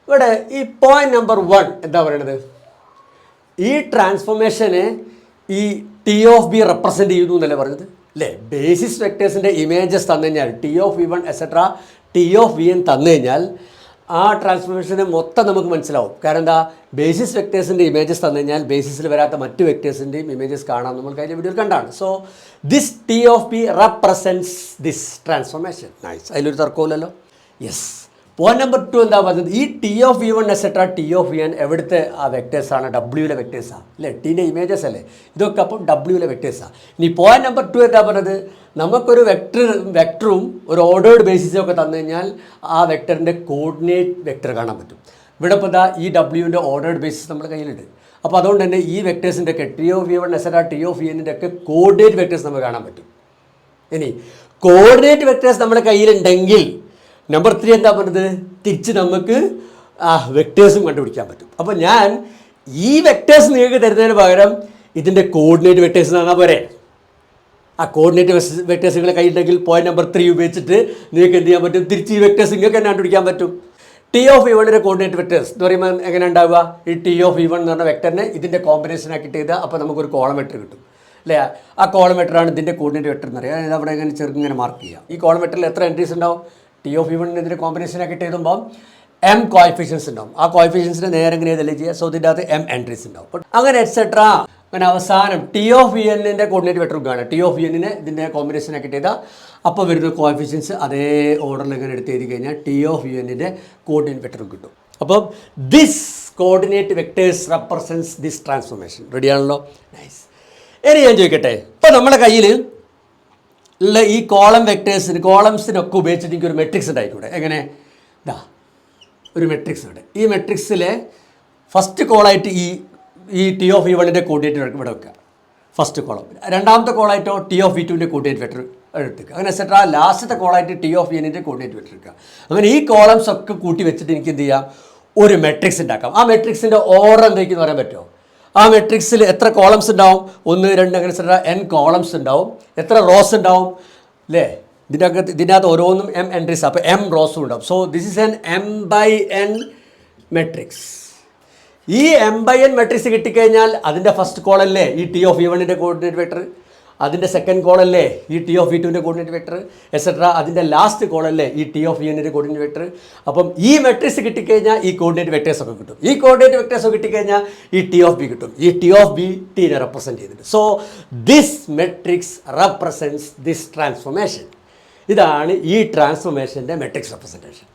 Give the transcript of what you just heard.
ഇവിടെ ഈ point number 1 എന്താ പറയണത്? ഈ ട്രാൻസ്ഫോർമേഷന് ഈ ടി ഓഫ് ബി റെപ്രസെൻറ്റ് ചെയ്യുന്നു എന്നല്ലേ പറഞ്ഞത് അല്ലേ? ബേസിസ് വെക്ടേഴ്സിൻ്റെ ഇമേജസ് തന്നു കഴിഞ്ഞാൽ T of V one etcetera T of V N തന്നു കഴിഞ്ഞാൽ ആ ട്രാൻസ്ഫോർമേഷന് മൊത്തം നമുക്ക് മനസ്സിലാവും. കാരണം എന്താ, ബേസിസ് വെക്ടേഴ്സിൻ്റെ ഇമേജസ് തന്നു കഴിഞ്ഞാൽ ബേസിസിൽ വരാത്ത മറ്റ് വെക്ടേഴ്സിൻ്റെയും ഇമേജസ് കാണാം. നമ്മൾ കഴിഞ്ഞ വീഡിയോയിൽ കണ്ടാണ്. So this T of B represents this transformation. Nice, അതിലൊരു തർക്കമില്ലല്ലോ. യെസ്. പോയിന്റ് നമ്പർ 2 എന്താ പറഞ്ഞത്? ഈ T of V one etcetera T of V N എവിടുത്തെ ആ വെക്ടേഴ്സാണ്? ഡബ്ല്യൂയിലെ വെക്ടേഴ്സാണ് അല്ലേ? ടീൻ്റെ ഇമേജസ് അല്ലേ ഇതൊക്കെ? അപ്പം ഡബ്ല്യൂയിലെ വെക്ടേഴ്സാണ്. ഇനി പോയിന്റ് നമ്പർ 2 എന്താ പറഞ്ഞത്? നമുക്കൊരു വെക്ടറും ഒരു ഓർഡേർഡ് ബേസിസും ഒക്കെ തന്നു കഴിഞ്ഞാൽ ആ വെക്ടറിൻ്റെ കോർഡിനേറ്റ് വെക്ടർ കാണാൻ പറ്റും. ഇവിടെ ഇപ്പോൾ ഇതാ ഈ ഡബ്ല്യൂവിൻ്റെ ഓർഡേർഡ് ബേസിസ് നമ്മുടെ കയ്യിലുണ്ട്. അപ്പോൾ അതുകൊണ്ട് തന്നെ ഈ വെക്ടേഴ്സിൻ്റെ ഒക്കെ T of V one etcetera T of V എന്നിൻ്റെ ഒക്കെ കോർഡിനേറ്റ് വെക്ടേഴ്സ് നമുക്ക് കാണാൻ പറ്റും. ഇനി കോർഡിനേറ്റ് വെക്ടേഴ്സ് നമ്മുടെ കയ്യിലുണ്ടെങ്കിൽ നമ്പർ 3 എന്താ പറഞ്ഞത്? തിരിച്ച് നമുക്ക് ആ വെക്ടേഴ്സും കണ്ടുപിടിക്കാൻ പറ്റും. അപ്പോൾ ഞാൻ ഈ വെക്ടേഴ്സ് നിങ്ങൾക്ക് തരുന്നതിന് പകരം ഇതിൻ്റെ കോർഡിനേറ്റ് വെക്ടേഴ്സ് തന്നാൽ പോരെ? ആ കോർഡിനേറ്റ് വെക്ടേഴ്സുകളെ കയ്യിലുണ്ടെങ്കിൽ പോയിന്റ് നമ്പർ 3 ഉപയോഗിച്ചിട്ട് നിങ്ങൾക്ക് എന്ത് ചെയ്യാൻ പറ്റും? തിരിച്ച് ഈ വെക്ടേഴ്സ് നിങ്ങൾക്ക് തന്നെ കണ്ടുപിടിക്കാൻ പറ്റും. ടി ഓഫ് വി വണ്ണിൻ്റെ കോർഡിനേറ്റ് വെക്ടേഴ്സ് എന്ന് പറയുമ്പോൾ എങ്ങനെ ഉണ്ടാവുക? ഈ ടി ഓഫ് വി വൺ എന്ന് പറഞ്ഞ വെക്ടറിനെ ഇതിൻ്റെ കോമ്പിനേഷൻ ആക്കിയിട്ട് ചെയ്താൽ അപ്പോൾ നമുക്കൊരു കോളം വെക്ടർ കിട്ടും അല്ലേ? ആ കോളം വെക്ടറാണ് ഇതിൻ്റെ കോർഡിനേറ്റ് വെക്ടർ എന്ന് പറയുക. അവിടെ ഇങ്ങനെ ചെറുങ്ങനെ മാർക്ക് ചെയ്യുക. ഈ കോളം വെക്ടറിൽ എത്ര എൻട്രീസ് ഉണ്ടാവും? ടി ഓഫ് വി വണ്ണിന് ഇതിൻ്റെ കോമ്പിനേഷൻ ആക്കിയിട്ട് എഴുതുമ്പോൾ എം കോഎഫിഷ്യൻസ് ഉണ്ടാവും. ആ കോഎഫിഷ്യൻസിനെ നേരെ ഇങ്ങനെ ഏതെല്ലാം ചെയ്യുക? സോ ഇതിൻ്റെ അകത്ത് എം എൻട്രീസ് ഉണ്ടാവും. അങ്ങനെ എക്സെട്ര. അങ്ങനെ അവസാനം ടി ഓഫ് വി എന്നിൻ്റെ കോർഡിനേറ്റ് വെക്ടർ കാണുക. ടി ഓഫ് വി എന്നിനെ ഇതിൻ്റെ കോമ്പിനേഷൻ ആക്കിയിട്ട് ചെയ്താൽ അപ്പോൾ വരുന്ന കോഎഫിഷ്യൻസ് അതേ ഓർഡറിൽ ഇങ്ങനെ എടുത്ത് എഴുതി കഴിഞ്ഞാൽ ടി ഓഫ് വി എന്നിൻ്റെ കോർഡിനേറ്റ് വെക്ടർ കിട്ടും. അപ്പം this coordinate vectors represents this transformation. റെഡിയാണല്ലോ? നൈസ്. ഇനി ഞാൻ ചോദിക്കട്ടെ, ഇപ്പോൾ നമ്മുടെ കയ്യിൽ ഉള്ള ഈ കോളംസിനൊക്കെ ഉപയോഗിച്ചിട്ട് എനിക്കൊരു മെട്രിക്സ് ഉണ്ടായിക്കൂടെ? എങ്ങനെ? ഇതാ ഒരു മെട്രിക്സ് ഉണ്ട്. ഈ മെട്രിക്സിലെ ഫസ്റ്റ് കോളായിട്ട് ഈ ടി ഓഫ് വി വണ്ണിൻ്റെ കോർഡിനേറ്റ് ഇവിടെ വെക്കുക, ഫസ്റ്റ് കോളം. രണ്ടാമത്തെ കോളായിട്ടോ ടി ഓഫ് വി ടുവിൻ്റെ കോർഡിനേറ്റ് വെക്ടർ എടുക്കുക. അങ്ങനെ എക്സെട്ര ലാസ്റ്റത്തെ കോളായിട്ട് ടി ഓഫ് വി എന്നിൻ്റെ കോർഡിനേറ്റ് വെക്ടർ എടുക്കുക. അങ്ങനെ ഈ കോളംസ് ഒക്കെ കൂട്ടി വെച്ചിട്ട് എനിക്ക് എന്ത് ചെയ്യാം? ഒരു മെട്രിക്സ് ഉണ്ടാക്കാം. ആ മെട്രിക്സിൻ്റെ ഓർഡർ എന്തൊക്കെയെന്ന് പറയാൻ പറ്റുമോ? ആ മെട്രിക്സിൽ എത്ര കോളംസ് ഉണ്ടാവും? 1, 2 അങ്ങനെ എക്സെട്ര n കോളംസ് ഉണ്ടാവും. എത്ര റോസ് ഉണ്ടാവും അല്ലേ? ഇതിനകത്ത് ഓരോന്നും എം എൻട്രീസ്, അപ്പോൾ എം റോസും ഉണ്ടാവും. So this is N M by N matrix. ഈ എം ബൈ എൻ മെട്രിക്സ് കിട്ടിക്കഴിഞ്ഞാൽ അതിൻ്റെ ഫസ്റ്റ് കോളല്ലേ ഈ ടി ഓഫ് വി വണ്ണിൻ്റെ കോർഡിനേറ്റ് വെക്ടർ, അതിൻ്റെ സെക്കൻഡ് കോളല്ലേ ഈ ടി ഓഫ് വി ടുവിൻ്റെ കോർഡിനേറ്റ് വെക്ടർ എക്സെട്ര, അതിൻ്റെ ലാസ്റ്റ് കോളല്ലേ ഈ ടി ഓഫ് വി എന്നിൻ്റെ കോർഡിനേറ്റ് വെക്ടർ. അപ്പം ഈ മെട്രിക്സ് കിട്ടിക്കഴിഞ്ഞാൽ ഈ കോർഡിനേറ്റ് വെക്ടേഴ്സ് ഒക്കെ കിട്ടും. ഈ കോർഡിനേറ്റ് വെക്ടേഴ്സ് ഒക്കെ കിട്ടിക്കഴിഞ്ഞാൽ ഈ ടി ഓഫ് ബി കിട്ടും. ഈ ടി ഓഫ് ബി ടീനെ റെപ്രസെൻറ്റ് ചെയ്തിട്ടുണ്ട്. So this matrix represents this transformation. ഇതാണ് ഈ ട്രാൻസ്ഫോർമേഷൻ്റെ മെട്രിക്സ് റെപ്രസെൻറ്റേഷൻ.